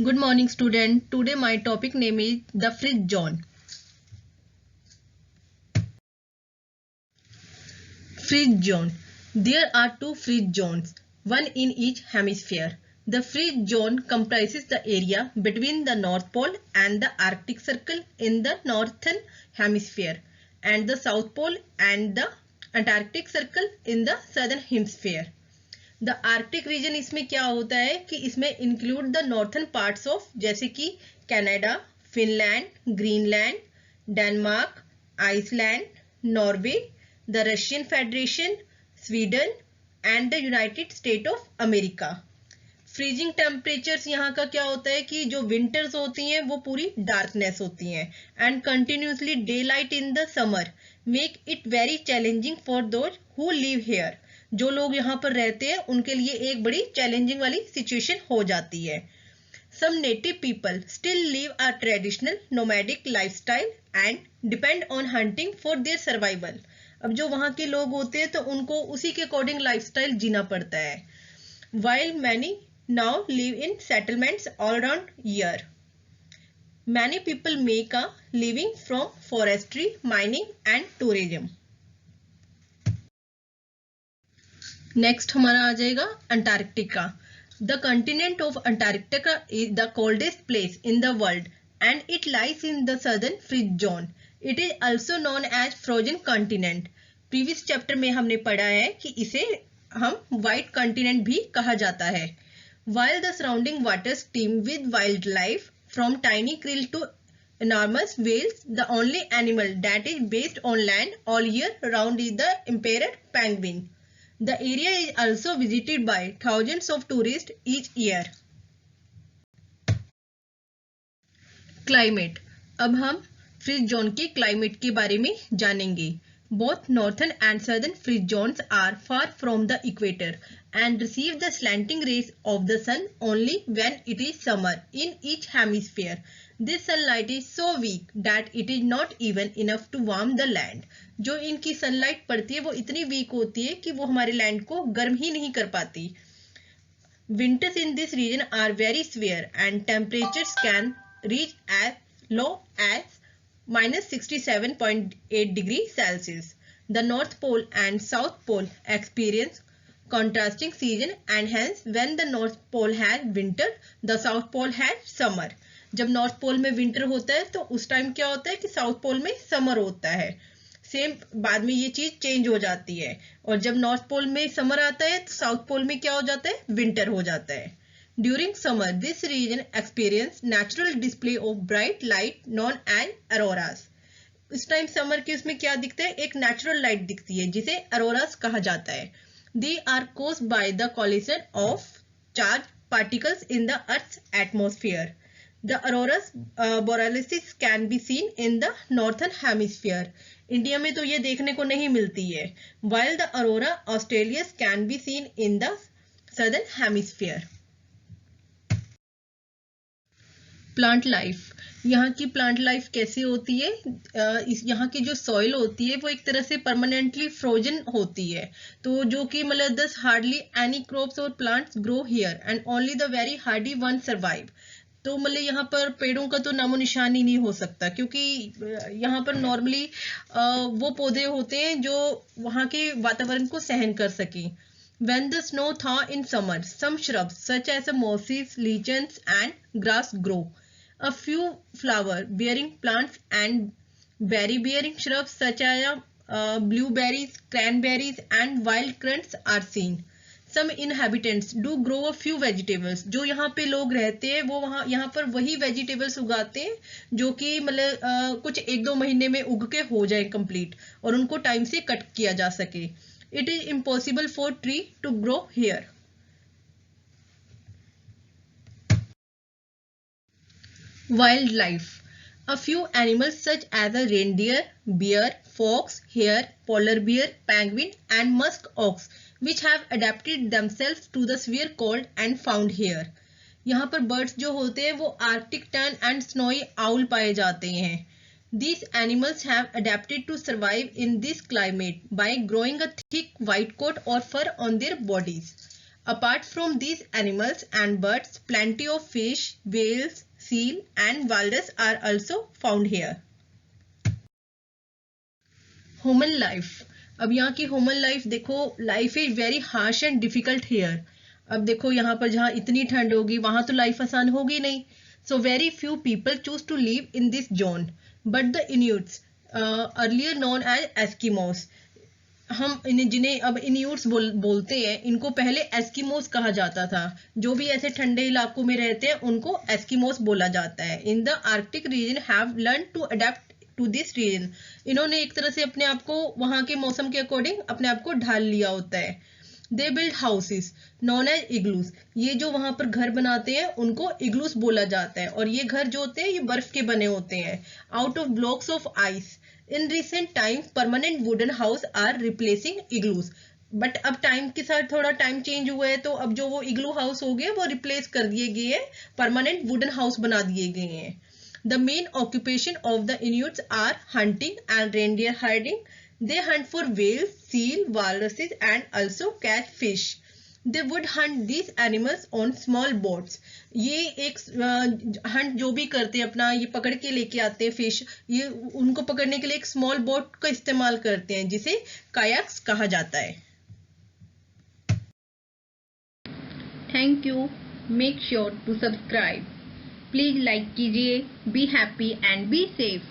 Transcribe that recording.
Good morning, student. Today my topic name is the fridge zone. Fridge zone. There are two fridge zones, one in each hemisphere. The fridge zone comprises the area between the North Pole and the Arctic Circle in the northern hemisphere, and the South Pole and the Antarctic Circle in the southern hemisphere. The Arctic region इसमें क्या होता है कि इसमें include the northern parts of जैसे कि Canada, Finland, Greenland, Denmark, Iceland, Norway, the Russian Federation, Sweden and the United State of America. Freezing temperatures यहाँ का क्या होता है कि जो विंटर्स होती हैं वो पूरी डार्कनेस होती हैं and continuously day light in the summer make it very challenging for those who live here. जो लोग यहाँ पर रहते हैं उनके लिए एक बड़ी चैलेंजिंग वाली सिचुएशन हो जाती है. Some native people still live a traditional nomadic lifestyle and depend on hunting for their survival. अब जो वहाँ के लोग होते हैं तो उनको उसी के अकॉर्डिंग लाइफस्टाइल जीना पड़ता है. While many now live in settlements all around year. Many people make a living from forestry, mining and tourism. Next हमारा आ जाएगा Antarctica. The continent of Antarctica is the coldest place in the world and it lies in the southern freeze zone. It is also known as frozen continent. Previous chapter में हमने पढ़ा है कि इसे हम व्हाइट कॉन्टिनेंट भी कहा जाता है. While the surrounding water steam with wild life from tiny krill to enormous whales, the only animal that is based on land all year round is the emperor penguin. The area is also visited by thousands of tourists each year. Climate. अब हम freeze zone के climate के बारे में जानेंगे. Both northern and southern freeze zones are far from the equator and receive the slanting rays of the sun only when it is summer in each hemisphere. This sunlight is so weak that it is not even enough to warm the land. जो इनकी sunlight पड़ती है वो इतनी week होती है कि वो हमारे लैंड को गर्म ही नहीं कर पाती. Winters in this region are very severe and temperatures can reach as low as -67.8 degrees Celsius. The North Pole and South Pole experience contrasting season and hence when the North Pole has winter, the South Pole has summer. जब north pole में winter होता है तो उस time क्या होता है कि साउथ पोल में समर होता है. सेम बाद में ये चीज चेंज हो जाती है और जब नॉर्थ पोल में समर आता है तो साउथ पोल में क्या हो जाता है, विंटर हो जाता है. During summer this region experience natural display of bright light known as auroras. इस टाइम समर के उसमें क्या दिखता है, एक नेचुरल लाइट दिखती है जिसे अरोरास कहा जाता है. They are caused by the collision of charge particles in the earth's atmosphere. The auroras borealis can be seen in the northern hemisphere. India में तो ये देखने को नहीं मिलती है. While the aurora australis can be seen in the southern hemisphere. Plant life. यहाँ की प्लांट लाइफ कैसी होती है, यहाँ की जो सॉइल होती है वो एक तरह से परमानेंटली फ्रोजन होती है. तो जो कि मतलब दस हार्डली एनी क्रॉप्स और plants grow here and only the very Hardy one survive. तो मतलब यहाँ पर पेड़ों का तो नामो निशान ही नहीं हो सकता क्योंकि यहाँ पर नॉर्मली वो पौधे होते हैं जो वहाँ के वातावरण को सहन कर सकें. When the snow thaw in summer, some shrubs such as mosses, lichens and grass grow. A few flower-bearing plants and berry-bearing shrubs such as blueberries, cranberries and wild currants are seen. Some inhabitants do grow a few vegetables. जो यहाँ पे लोग रहते हैं वो वहाँ यहाँ पर वही वेजिटेबल्स उगाते हैं जो कि मतलब कुछ 1-2 महीने में उग के हो जाए कंप्लीट और उनको टाइम से कट किया जा सके. It is impossible for tree to grow here. Wildlife. A few animals such as a reindeer, bear, fox, hare, polar bear, penguin and musk ox which have adapted themselves to the severe cold and found here. यहाँ पर birds जो होते हैं वो Arctic tern and snowy owl पाए जाते हैं. These animals have adapted to survive in this climate by growing a thick white coat or fur on their bodies. Apart from these animals and birds, plenty of fish, whales, seal and walrus are also found here. Human life. अब यहाँ की human life देखो, life is very harsh and difficult here. अब देखो यहाँ पर जहाँ इतनी ठंड होगी वहां तो लाइफ आसान होगी नहीं. So very few people choose to live in this zone. But the Inuits, earlier known as Eskimos, हम इन्हें जिन्हें अब इन्यूट्स बोलते हैं, इनको पहले एस्किमोस कहा जाता था. जो भी ऐसे ठंडे इलाकों में रहते हैं उनको एस्किमोस बोला जाता है. In the Arctic region have learn to adapt to this region. इन्होंने एक तरह से अपने आप को वहां के मौसम के अकॉर्डिंग अपने आप को ढाल लिया होता है. They build houses known as igloos. ये जो वहां पर घर बनाते हैं उनको इग्लूस बोला जाता है. और ये घर जो होते हैं ये बर्फ के बने होते हैं, out of blocks of ice. In recent times, permanent wooden house are replacing igloos. But अब टाइम के साथ थोड़ा टाइम चेंज हुआ है, तो अब जो वो इग्लू हाउस हो गए वो रिप्लेस कर दिए गए हैं, परमानेंट वुडन हाउस बना दिए गए हैं. The main occupation of the Inuits are hunting and reindeer herding. They hunt for whales, seal, walruses and also catch fish. They would hunt these animals on small boats. ये एक Hunt जो भी करते हैं अपना, ये पकड़ के लेके आते हैं फिश, ये उनको पकड़ने के लिए एक स्मॉल बोट का इस्तेमाल करते हैं जिसे कायाक्स कहा जाता है. Thank you. Make sure to subscribe. Please like कीजिए. Be happy and be safe.